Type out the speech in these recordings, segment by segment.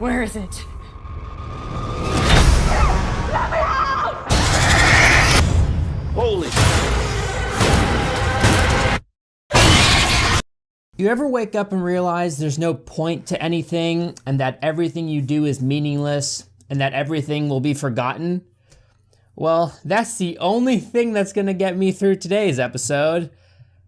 Where is it? Holy. You ever wake up and realize there's no point to anything and that everything you do is meaningless and that everything will be forgotten? Well, that's the only thing that's gonna get me through today's episode.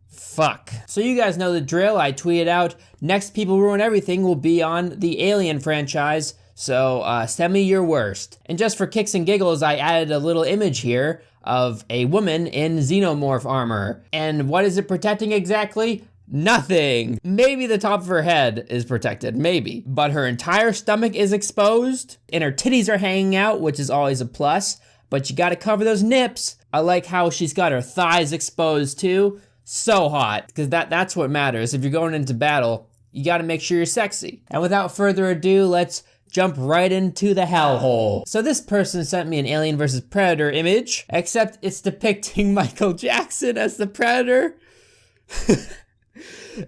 Fuck. So you guys know the drill. I tweeted out, next People Ruin Everything will be on the Alien franchise, so send me your worst. And just for kicks and giggles, I added a little image here of a woman in xenomorph armor. And what is it protecting exactly? Nothing. Maybe the top of her head is protected, maybe. But her entire stomach is exposed, and her titties are hanging out, which is always a plus. But you gotta cover those nips. I like how she's got her thighs exposed too. So hot, because that's what matters. If you're going into battle, you gotta make sure you're sexy. And without further ado, let's jump right into the hellhole. So this person sent me an Alien vs. Predator image, except it's depicting Michael Jackson as the Predator.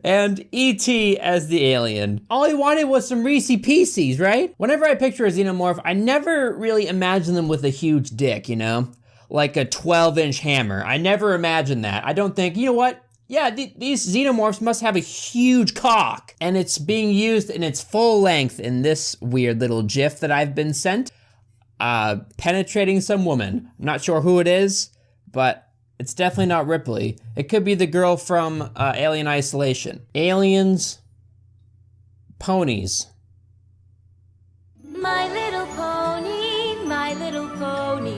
And E.T. as the alien. All he wanted was some Reese's Pieces, right? Whenever I picture a xenomorph, I never really imagine them with a huge dick, you know? Like a 12-inch hammer. I never imagine that. I don't think, you know what? Yeah, these xenomorphs must have a huge cock. And it's being used in its full length in this weird little gif that I've been sent. Penetrating some woman. I'm not sure who it is, but it's definitely not Ripley. It could be the girl from Alien Isolation. Aliens, ponies. My little pony,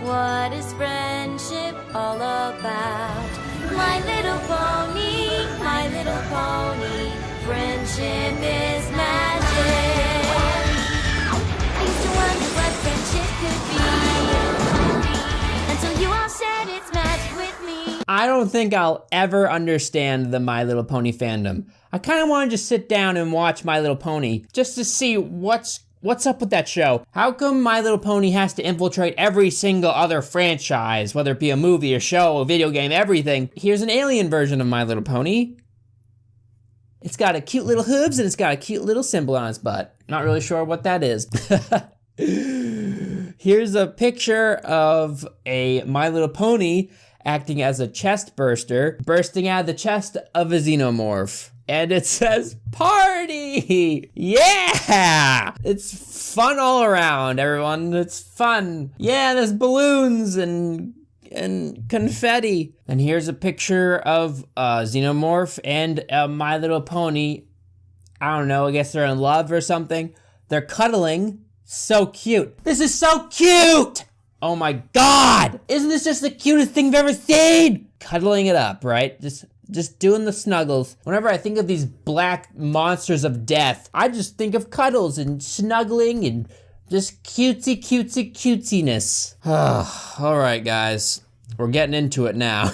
what is friendship all about? My little pony, friendship is magic. I used to wonder what friendship could be, until you all shared its magic with me. I don't think I'll ever understand the My Little Pony fandom. I kind of want to just sit down and watch My Little Pony just to see what's up with that show. How come My Little Pony has to infiltrate every single other franchise, whether it be a movie, a show, a video game, everything? Here's an alien version of My Little Pony. It's got a cute little hooves and it's got a cute little symbol on its butt. Not really sure what that is. Here's a picture of a My Little Pony acting as a chest burster, bursting out of the chest of a xenomorph. And it says, party! Yeah! It's fun all around, everyone. It's fun. Yeah, there's balloons and confetti. And here's a picture of a xenomorph and a My Little Pony. I don't know, I guess they're in love or something. They're cuddling. So cute. This is so cute! Oh my God! Isn't this just the cutest thing I've ever seen? Cuddling it up, right? Just doing the snuggles. Whenever I think of these black monsters of death, I just think of cuddles and snuggling and just cutesiness. All right, guys. We're getting into it now.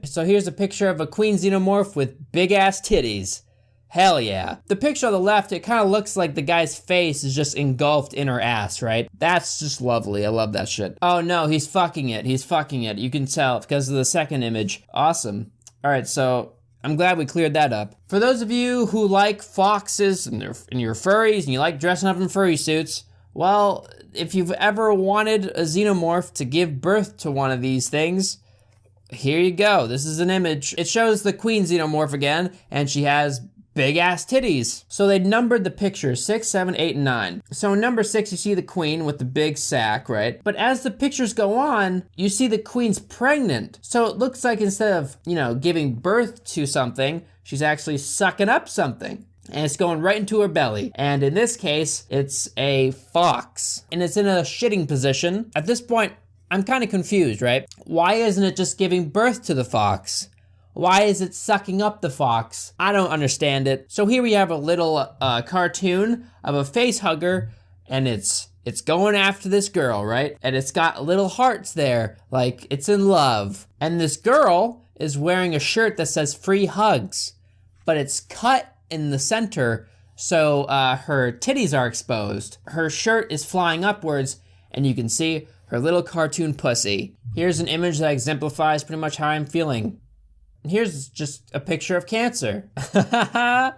So here's a picture of a queen xenomorph with big ass titties. Hell yeah. The picture on the left, it kind of looks like the guy's face is just engulfed in her ass, right? That's just lovely. I love that shit. Oh no, he's fucking it. He's fucking it. You can tell because of the second image. Awesome. All right, so I'm glad we cleared that up. For those of you who like foxes and you're furries and you like dressing up in furry suits, well, if you've ever wanted a xenomorph to give birth to one of these things, here you go. This is an image. It shows the queen xenomorph again, and she has big ass titties. So they numbered the pictures 6, 7, 8, and 9. So in number 6, you see the queen with the big sack, right? But as the pictures go on, you see the queen's pregnant. So it looks like instead of, giving birth to something, she's actually sucking up something. And it's going right into her belly. And in this case, it's a fox. And it's in a shitting position. At this point, I'm kind of confused, right? Why isn't it just giving birth to the fox? Why is it sucking up the fox? I don't understand it. So here we have a little cartoon of a face hugger, and it's going after this girl, right? And it's got little hearts there, like it's in love. And this girl is wearing a shirt that says free hugs, but it's cut in the center, so her titties are exposed. Her shirt is flying upwards, and you can see her little cartoon pussy. Here's an image that exemplifies pretty much how I'm feeling. Here's just a picture of cancer.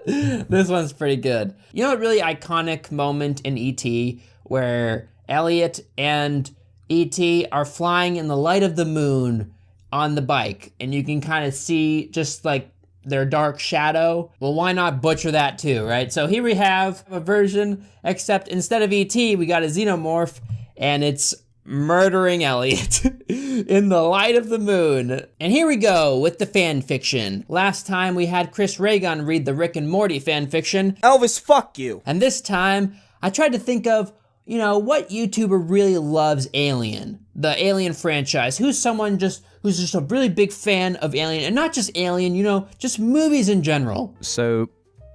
This one's pretty good. You know, a really iconic moment in E.T. where Elliot and E.T. are flying in the light of the moon on the bike, and you can kind of see just like their dark shadow. Well, why not butcher that too, right? So here we have a version, except instead of E.T., we got a xenomorph, and it's murdering Elliot in the light of the moon. And here we go with the fan fiction. Last time we had Chris Raygun read the Rick and Morty fan fiction. Elvis, fuck you. And this time, I tried to think of, you know, what YouTuber really loves Alien, the Alien franchise. Who's someone who's just a really big fan of Alien, and not just Alien, you know, just movies in general. So,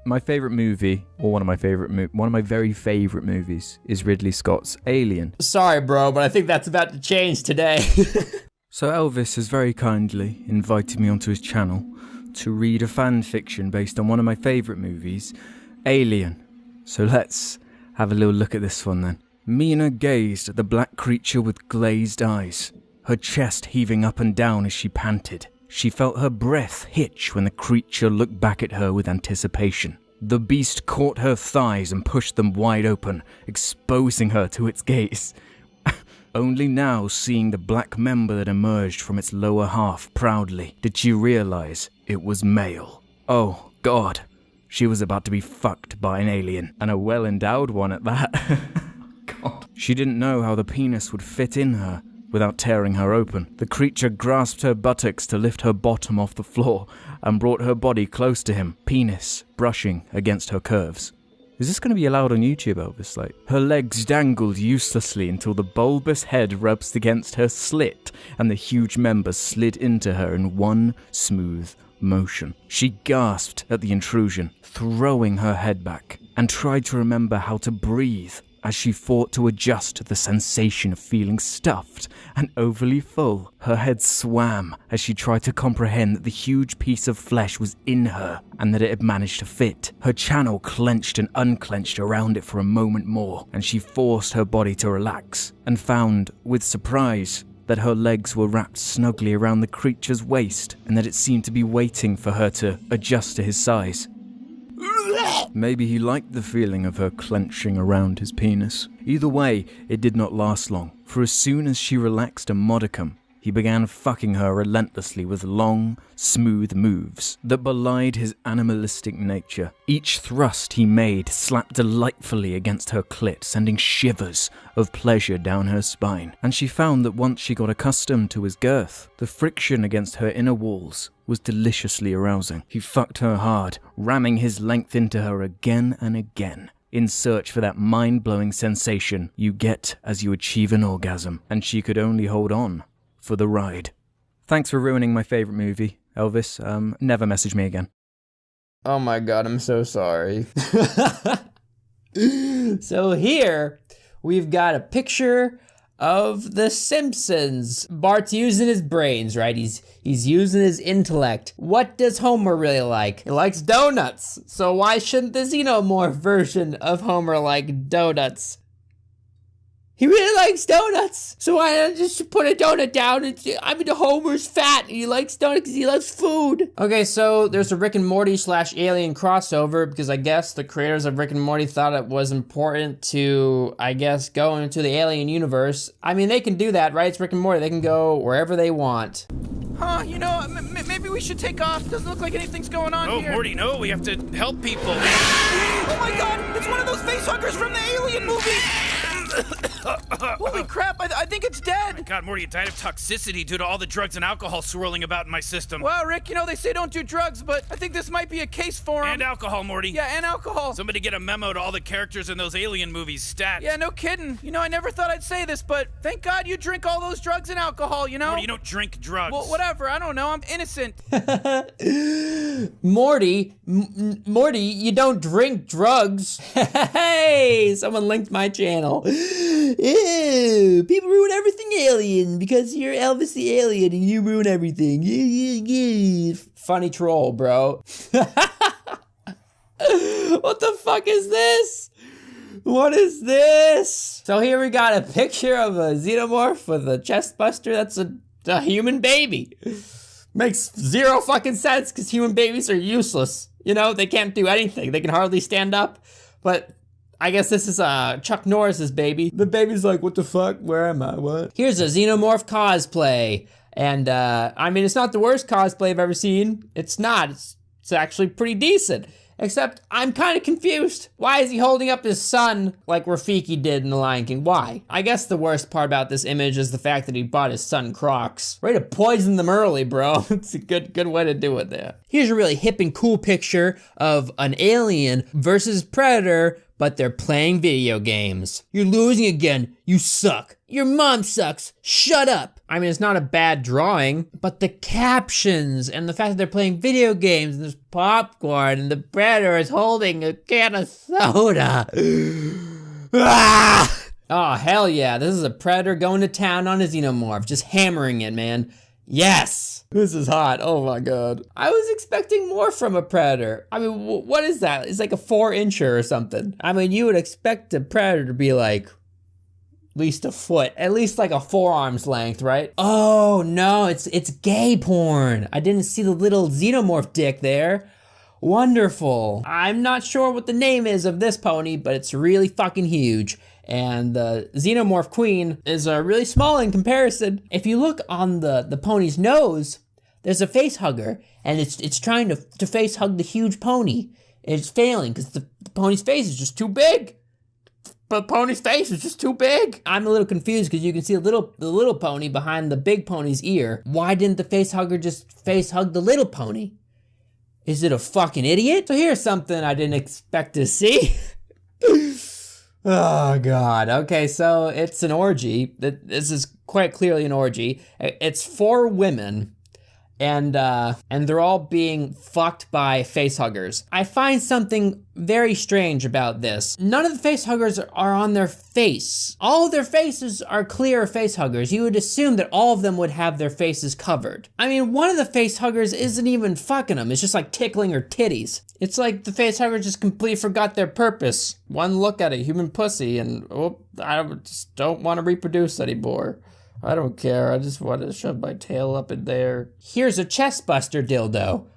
my favorite movie, or one of my very favorite movies, is Ridley Scott's Alien. Sorry, bro, but I think that's about to change today. So Elvis has very kindly invited me onto his channel to read a fan fiction based on one of my favorite movies, Alien. So let's have a little look at this one then. Mina gazed at the black creature with glazed eyes, her chest heaving up and down as she panted. She felt her breath hitch when the creature looked back at her with anticipation. The beast caught her thighs and pushed them wide open, exposing her to its gaze. Only now, seeing the black member that emerged from its lower half proudly, did she realize it was male. Oh, God. She was about to be fucked by an alien, and a well-endowed one at that. God. She didn't know how the penis would fit in her without tearing her open. The creature grasped her buttocks to lift her bottom off the floor and brought her body close to him, penis brushing against her curves. Is this going to be allowed on YouTube, Elvis? Her legs dangled uselessly until the bulbous head rubbed against her slit and the huge member slid into her in one smooth motion. She gasped at the intrusion, throwing her head back, and tried to remember how to breathe as she fought to adjust to the sensation of feeling stuffed and overly full. Her head swam as she tried to comprehend that the huge piece of flesh was in her and that it had managed to fit. Her channel clenched and unclenched around it for a moment more, and she forced her body to relax and found, with surprise, that her legs were wrapped snugly around the creature's waist and that it seemed to be waiting for her to adjust to his size. Maybe he liked the feeling of her clenching around his penis. Either way, it did not last long, for as soon as she relaxed a modicum, he began fucking her relentlessly with long, smooth moves that belied his animalistic nature. Each thrust he made slapped delightfully against her clit, sending shivers of pleasure down her spine. And she found that once she got accustomed to his girth, the friction against her inner walls was deliciously arousing. He fucked her hard, ramming his length into her again and again, in search for that mind-blowing sensation you get as you achieve an orgasm, and she could only hold on for the ride. Thanks for ruining my favorite movie, Elvis. Never message me again. Oh my God, I'm so sorry. So here, we've got a picture of The Simpsons. Bart's using his brains, right? He's using his intellect. What does Homer really like? He likes donuts. So why shouldn't the xenomorph version of Homer like donuts? He really likes donuts. So why not just put a donut down and Homer's fat and he likes donuts because he loves food. Okay, so there's a Rick and Morty / Alien crossover because I guess the creators of Rick and Morty thought it was important to, I guess, go into the Alien universe. I mean, they can do that, right? It's Rick and Morty. They can go wherever they want. Huh, you know, maybe we should take off. Doesn't look like anything's going on here. Oh, Morty, no, we have to help people. Oh my God, it's one of those facehuggers from the Alien movie. Holy crap, I think it's dead. My God, Morty, it died of toxicity due to all the drugs and alcohol swirling about in my system. Well, Rick, you know, they say don't do drugs, but I think this might be a case for him. And alcohol, Morty. Yeah, and alcohol. Somebody get a memo to all the characters in those Alien movies, stat. Yeah, no kidding. You know, I never thought I'd say this, but thank God you drink all those drugs and alcohol, you know? Morty, you don't drink drugs. Well, whatever, I don't know, I'm innocent. Morty, you don't drink drugs. Hey, someone linked my channel. Ew, people ruin everything alien because you're Elvis the alien and you ruin everything. Funny troll, bro. What the fuck is this? What is this? So here we got a picture of a xenomorph with a chest buster. That's a human baby. Makes zero fucking sense because human babies are useless. You know, they can't do anything. They can hardly stand up. But I guess this is Chuck Norris's baby. The baby's like, what the fuck? Where am I? What? Here's a xenomorph cosplay. And I mean, it's not the worst cosplay I've ever seen. It's not. It's actually pretty decent. Except I'm kind of confused. Why is he holding up his son like Rafiki did in The Lion King? Why? I guess the worst part about this image is the fact that he bought his son Crocs. Ready to poison them early, bro. It's a good way to do it there. Here's a really hip and cool picture of an alien versus predator, but they're playing video games. You're losing again. You suck. Your mom sucks. Shut up. I mean, it's not a bad drawing, but the captions and the fact that they're playing video games and there's popcorn and the predator is holding a can of soda. Ah! Oh, hell yeah. This is a predator going to town on a xenomorph. Just hammering it, man. Yes! This is hot. Oh my god. I was expecting more from a predator. I mean, what is that? It's like a 4-incher or something. I mean, you would expect a predator to be like at least a foot, at least like a forearm's length, right? Oh no, it's gay porn. I didn't see the little xenomorph dick there. Wonderful. I'm not sure what the name is of this pony, but it's really fucking huge. And the xenomorph queen is really small in comparison. If you look on the pony's nose, there's a face hugger, and it's trying to face hug the huge pony. It's failing because the pony's face is just too big. But pony's face is just too big. I'm a little confused because you can see the little pony behind the big pony's ear. Why didn't the face hugger just face hug the little pony? Is it a fucking idiot? So here's something I didn't expect to see. Oh god. Okay, so it's an orgy. This is quite clearly an orgy. It's 4 women. And they're all being fucked by facehuggers. I find something very strange about this. None of the facehuggers are on their face. All of their faces are clear facehuggers. You would assume that all of them would have their faces covered. I mean, one of the facehuggers isn't even fucking them. It's just like tickling her titties. It's like the facehugger just completely forgot their purpose. One look at a human pussy and, oh, I just don't want to reproduce anymore. I don't care, I just want to shove my tail up in there. Here's a chest buster dildo.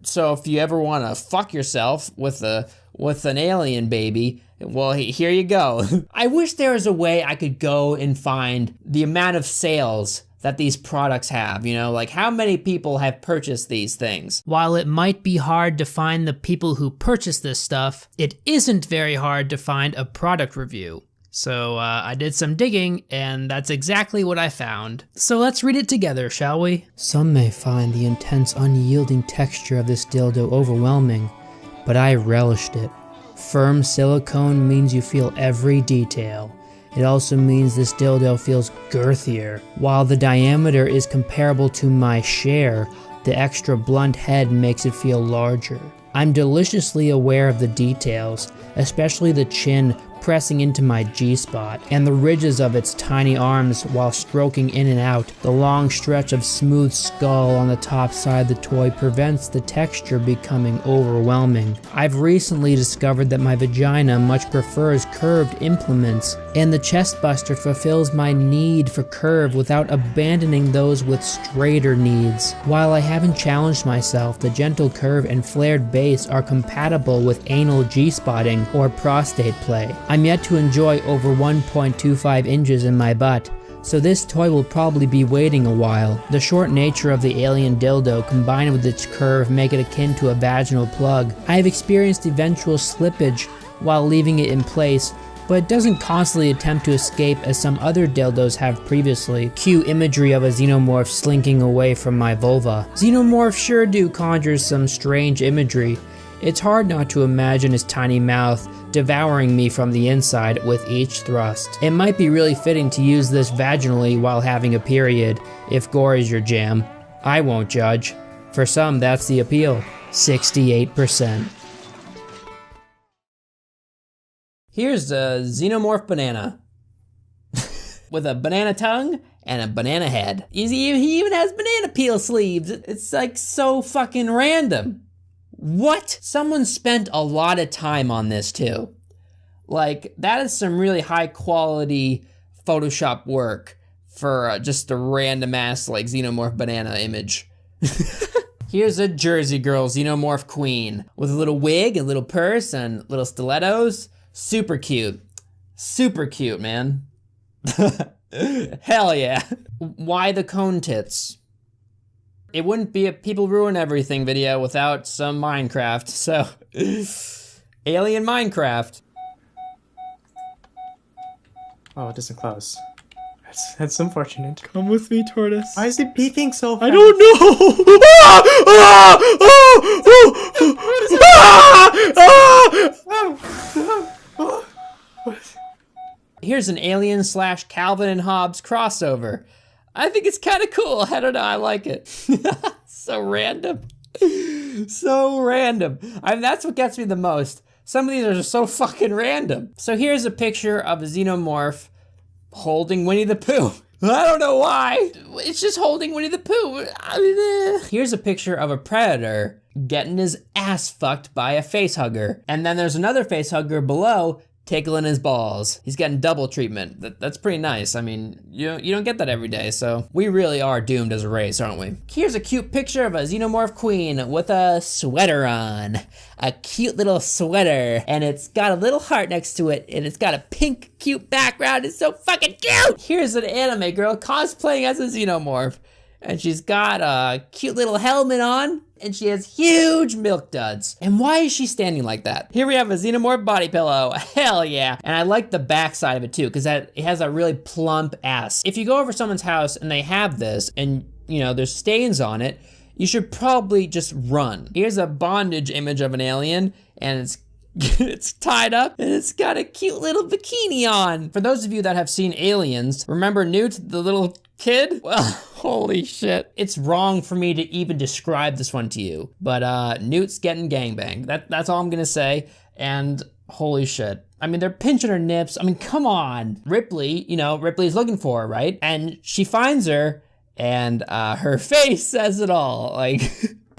So if you ever want to fuck yourself with an alien baby, well, here you go. I wish there was a way I could go and find the amount of sales that these products have, you know, like how many people have purchased these things. While it might be hard to find the people who purchase this stuff, it isn't very hard to find a product review. So I did some digging, and that's exactly what I found. So let's read it together, shall we? Some may find the intense, unyielding texture of this dildo overwhelming, but I relished it. Firm silicone means you feel every detail. It also means this dildo feels girthier. While the diameter is comparable to my share, the extra blunt head makes it feel larger. I'm deliciously aware of the details, especially the chin pressing into my G-spot, and the ridges of its tiny arms while stroking in and out. The long stretch of smooth skull on the top side of the toy prevents the texture becoming overwhelming. I've recently discovered that my vagina much prefers curved implements, and the chest buster fulfills my need for curve without abandoning those with straighter needs. While I haven't challenged myself, the gentle curve and flared base are compatible with anal G-spotting or prostate play. I'm yet to enjoy over 1.25 inches in my butt, so this toy will probably be waiting a while. The short nature of the alien dildo combined with its curve make it akin to a vaginal plug. I have experienced eventual slippage while leaving it in place, but it doesn't constantly attempt to escape as some other dildos have previously. Cue imagery of a xenomorph slinking away from my vulva. Xenomorph sure do conjure some strange imagery. It's hard not to imagine his tiny mouth devouring me from the inside with each thrust. It might be really fitting to use this vaginally while having a period, if gore is your jam. I won't judge. For some, that's the appeal. 68%. Here's a xenomorph banana. With a banana tongue and a banana head. He even has banana peel sleeves. It's like so fucking random. What? Someone spent a lot of time on this too. Like, that is some really high quality Photoshop work for just a random ass like xenomorph banana image. Here's a Jersey girl xenomorph queen with a little wig, a little purse, and little stilettos. Super cute. Super cute, man. Hell yeah. Why the cone tits? It wouldn't be a People Ruin Everything video without some Minecraft, so... Alien Minecraft. Oh, it doesn't close. That's unfortunate. Come with me, tortoise. Why is it beeping so fast? I don't know. Here's an Alien / Calvin and Hobbes crossover. I think it's kind of cool. I don't know. I like it. So random. So random. I mean, that's what gets me the most. Some of these are just so fucking random. So here's a picture of a xenomorph holding Winnie the Pooh. I don't know why. It's just holding Winnie the Pooh. I mean, Here's a picture of a predator getting his ass fucked by a facehugger. And then there's another facehugger below tickling his balls. He's getting double treatment. That's pretty nice. I mean, you don't get that every day, so we really are doomed as a race, aren't we? Here's a cute picture of a xenomorph queen with a sweater on. A cute little sweater, and it's got a little heart next to it, and it's got a pink, cute background. It's so fucking cute! Here's an anime girl cosplaying as a xenomorph, and she's got a cute little helmet on, and she has huge milk duds. And why is she standing like that? Here we have a xenomorph body pillow. Hell yeah. And I like the back side of it too, because it has a really plump ass. If you go over someone's house and they have this, and there's stains on it, you should probably just run. Here's a bondage image of an alien, and it's tied up, and it's got a cute little bikini on. For those of you that have seen Aliens, remember Newt, the little kid? Well, holy shit. It's wrong for me to even describe this one to you, but Newt's getting gangbanged. That's all I'm gonna say, and holy shit. I mean, they're pinching her nips. I mean, come on. Ripley, Ripley's looking for her, right? And she finds her, and her face says it all. Like,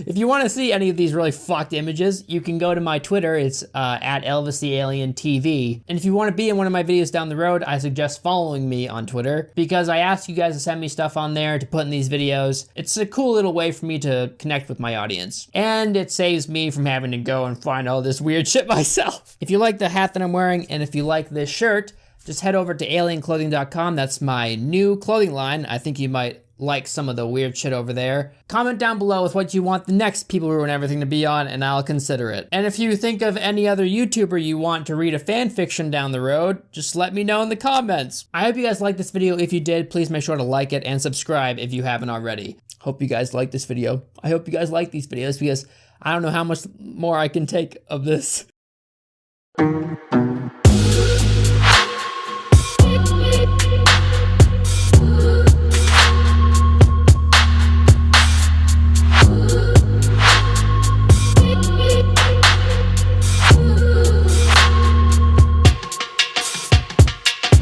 if you want to see any of these really fucked images, you can go to my Twitter. It's at Elvis the Alien TV. And if you want to be in one of my videos down the road, I suggest following me on Twitter, because I ask you guys to send me stuff on there to put in these videos. It's a cool little way for me to connect with my audience. And it saves me from having to go and find all this weird shit myself. If you like the hat that I'm wearing, and if you like this shirt, just head over to alienclothing.com. That's my new clothing line. I think you might like some of the weird shit over there. Comment down below with what you want the next People Ruin Everything to be on, and I'll consider it. And if you think of any other YouTuber you want to read a fan fiction down the road, just let me know in the comments. I hope you guys liked this video. If you did, please make sure to like it and subscribe if you haven't already. Hope you guys like this video. I hope you guys like these videos, because I don't know how much more I can take of this.